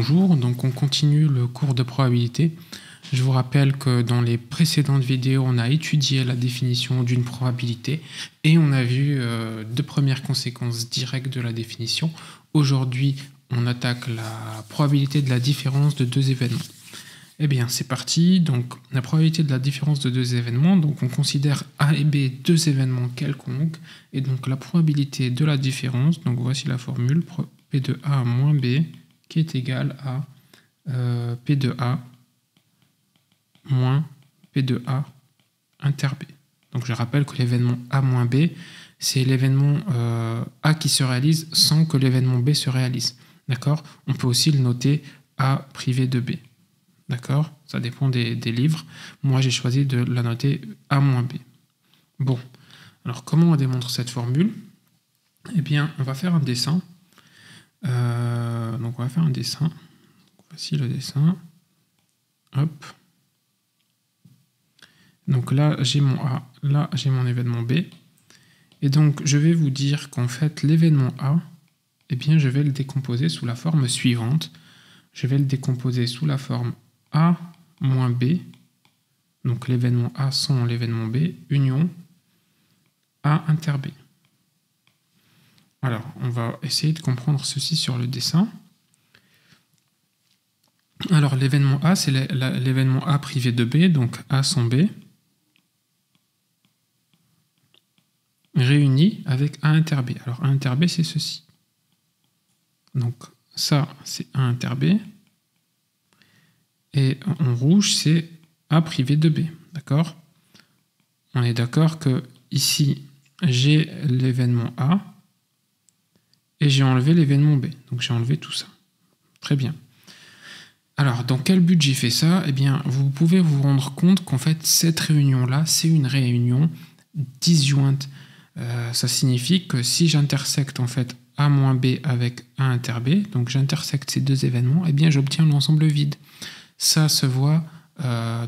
Bonjour, donc on continue le cours de probabilité. Je vous rappelle que dans les précédentes vidéos, on a étudié la définition d'une probabilité et on a vu deux premières conséquences directes de la définition. Aujourd'hui, on attaque la probabilité de la différence de deux événements. Eh bien, c'est parti. Donc, la probabilité de la différence de deux événements, donc on considère A et B deux événements quelconques, et donc la probabilité de la différence, donc voici la formule, P de A moins B, qui est égal à P de A moins P de A inter B. Donc je rappelle que l'événement A moins B, c'est l'événement A qui se réalise sans que l'événement B se réalise. D'accord ? On peut aussi le noter A privé de B. D'accord ? Ça dépend des livres. Moi, j'ai choisi de la noter A moins B. Bon, alors comment on démontre cette formule ? Eh bien, on va faire un dessin. Donc on va faire un dessin. Voici le dessin. Hop. Donc là, j'ai mon A. Là, j'ai mon événement B. Et donc, je vais vous dire qu'en fait, l'événement A, eh bien, je vais le décomposer sous la forme suivante. Je vais le décomposer sous la forme A moins B. Donc l'événement A sans l'événement B, union A inter B. Alors, on va essayer de comprendre ceci sur le dessin. Alors, l'événement A, c'est l'événement A privé de B, donc A sans B, réuni avec A inter B. Alors, A inter B, c'est ceci. Donc, ça, c'est A inter B. Et en rouge, c'est A privé de B. D'accord ? On est d'accord que ici, j'ai l'événement A et j'ai enlevé l'événement B. Donc, j'ai enlevé tout ça. Très bien. Alors, dans quel but j'ai fait ça ? Eh bien, vous pouvez vous rendre compte qu'en fait, cette réunion-là, c'est une réunion disjointe. Ça signifie que si j'intersecte en fait A moins B avec A inter B, donc j'intersecte ces deux événements, eh bien, j'obtiens l'ensemble vide. Ça se voit,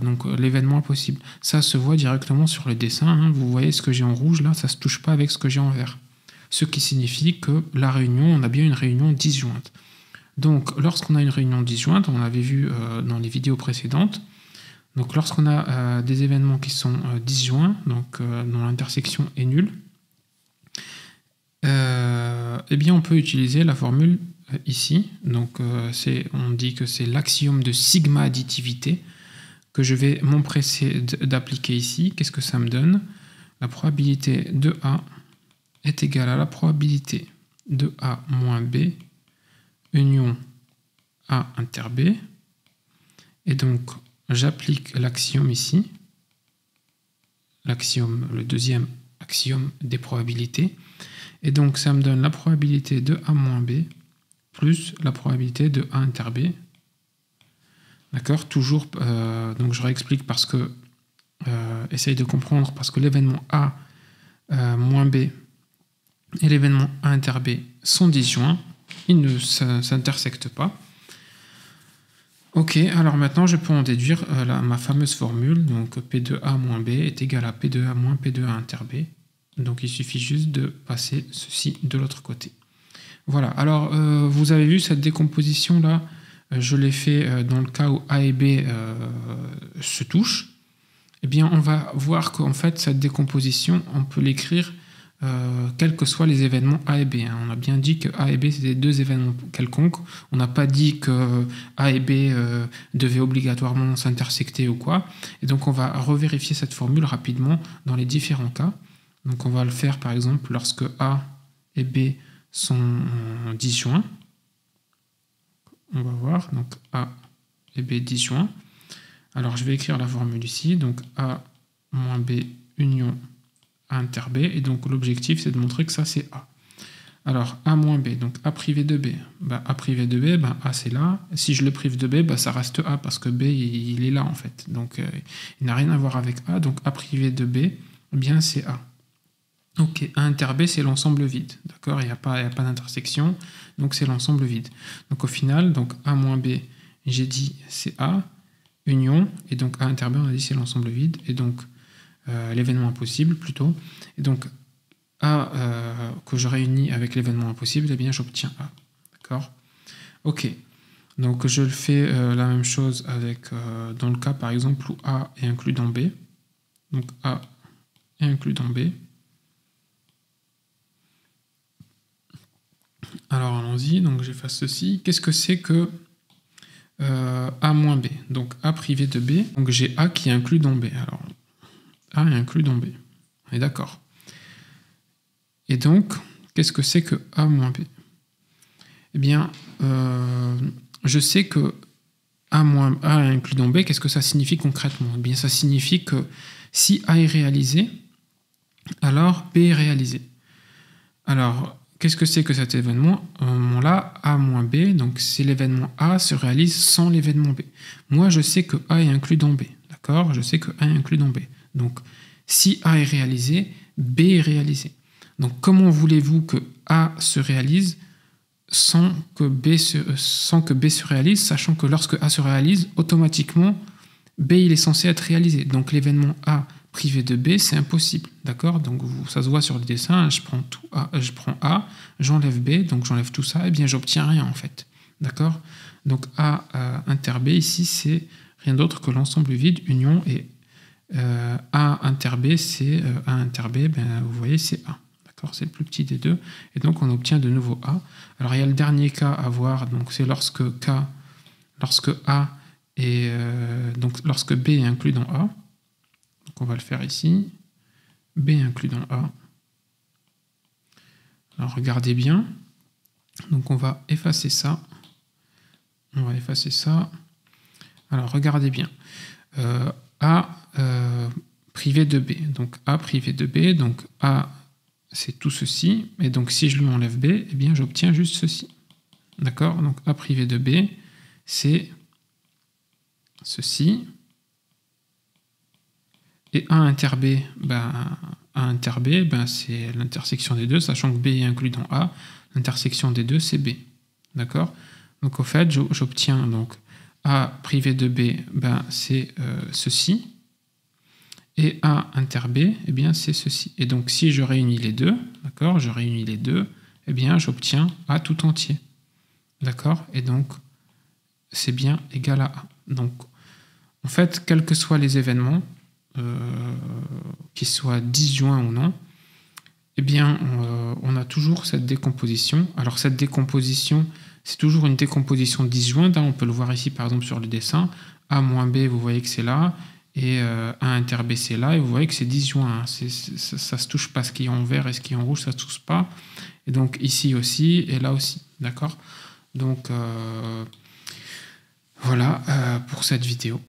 donc l'événement impossible. Ça se voit directement sur le dessin. Hein. Vous voyez ce que j'ai en rouge, là, ça ne se touche pas avec ce que j'ai en vert. Ce qui signifie que la réunion, on a bien une réunion disjointe. Donc, lorsqu'on a une réunion disjointe, on l'avait vu dans les vidéos précédentes, donc lorsqu'on a des événements qui sont disjoints, donc dont l'intersection est nulle, eh bien on peut utiliser la formule ici. Donc, on dit que c'est l'axiome de sigma additivité que je vais m'empresser d'appliquer ici. Qu'est-ce que ça me donne ? La probabilité de A est égale à la probabilité de A moins B union A inter B, et donc j'applique l'axiome ici, l'axiome, le deuxième axiome des probabilités, et donc ça me donne la probabilité de A moins B plus la probabilité de A inter B. D'accord ? Toujours, donc je réexplique parce que, essaye de comprendre, parce que l'événement A moins B et l'événement A inter B sont disjoints. Ils ne s'intersectent pas. Ok, alors maintenant je peux en déduire ma fameuse formule, donc P de A moins B est égal à P de A moins P de A inter B. Donc il suffit juste de passer ceci de l'autre côté. Voilà, alors vous avez vu cette décomposition là, je l'ai fait dans le cas où A et B se touchent. Eh bien on va voir qu'en fait cette décomposition, on peut l'écrire quels que soient les événements A et B. Hein. On a bien dit que A et B c'était deux événements quelconques. On n'a pas dit que A et B devaient obligatoirement s'intersecter ou quoi. Et donc on va revérifier cette formule rapidement dans les différents cas. Donc on va le faire par exemple lorsque A et B sont disjoints. On va voir, donc A et B disjoints. Alors je vais écrire la formule ici, donc A moins B union A inter B, et donc l'objectif c'est de montrer que ça c'est A. Alors A moins B, donc A privé de B, A privé de B, A c'est là, si je le prive de B, ça reste A, parce que B il est là en fait, donc il n'a rien à voir avec A, donc A privé de B, eh bien c'est A. Ok, A inter B c'est l'ensemble vide, d'accord, il n'y a pas d'intersection, donc c'est l'ensemble vide. Donc au final, donc A moins B, j'ai dit c'est A, union, et donc A inter B on a dit c'est l'ensemble vide, et donc l'événement impossible plutôt, et donc A que je réunis avec l'événement impossible, eh bien j'obtiens A, d'accord. Ok, Donc je le fais la même chose avec dans le cas par exemple où A est inclus dans B. Donc A est inclus dans B. Alors allons-y, donc j'efface ceci. Qu'est-ce que c'est que A moins B? Donc A privé de B, donc j'ai A qui est inclus dans B. Alors A est inclus dans B. On est d'accord. Et donc, qu'est-ce que c'est que A moins B? Eh bien, je sais que A moins A est inclus dans B. Qu'est-ce que ça signifie concrètement? Eh bien, ça signifie que si A est réalisé, alors B est réalisé. Alors, qu'est-ce que c'est que cet événement-là, A moins B, donc c'est l'événement A se réalise sans l'événement B. Moi, je sais que A est inclus dans B, d'accord? Je sais que A est inclus dans B. Donc, si A est réalisé, B est réalisé. Donc, comment voulez-vous que A se réalise sans que B se réalise, sachant que lorsque A se réalise, automatiquement, B il est censé être réalisé. Donc, l'événement A privé de B, c'est impossible, d'accord? Donc ça se voit sur le dessin, je prends A, j'enlève B, donc j'enlève tout ça, et bien j'obtiens rien en fait, d'accord? Donc A inter B ici, c'est rien d'autre que l'ensemble vide, union, et A inter B, c'est A inter B, ben, vous voyez, c'est A, d'accord? C'est le plus petit des deux, et donc on obtient de nouveau A. Alors il y a le dernier cas à voir, donc c'est lorsque A est, donc lorsque B est inclus dans A. Donc on va le faire ici. B inclus dans A. Alors regardez bien. Donc on va effacer ça. On va effacer ça. Alors regardez bien. A privé de B. Donc A privé de B. Donc A c'est tout ceci. Et donc si je lui enlève B, eh bien j'obtiens juste ceci. D'accord? Donc A privé de B, c'est ceci. Et A inter B, c'est l'intersection des deux, sachant que B est inclus dans A, l'intersection des deux, c'est B. D'accord? Donc au fait, j'obtiens donc A privé de B, c'est ceci. Et A inter B, eh bien c'est ceci. Et donc si je réunis les deux, d'accord, je réunis les deux, eh bien j'obtiens A tout entier. D'accord? Et donc c'est bien égal à A. Donc en fait, quels que soient les événements, qu'ils soient disjoints ou non, eh bien, on a toujours cette décomposition. Alors, cette décomposition, c'est toujours une décomposition disjointe. On peut le voir ici, par exemple, sur le dessin. A moins B, vous voyez que c'est là, et A inter B, c'est là, et vous voyez que c'est disjoint. Ça ne se touche pas. Ce qui est en vert et ce qui est en rouge, ça ne se touche pas. Et donc, ici aussi, et là aussi. D'accord? Donc, voilà pour cette vidéo.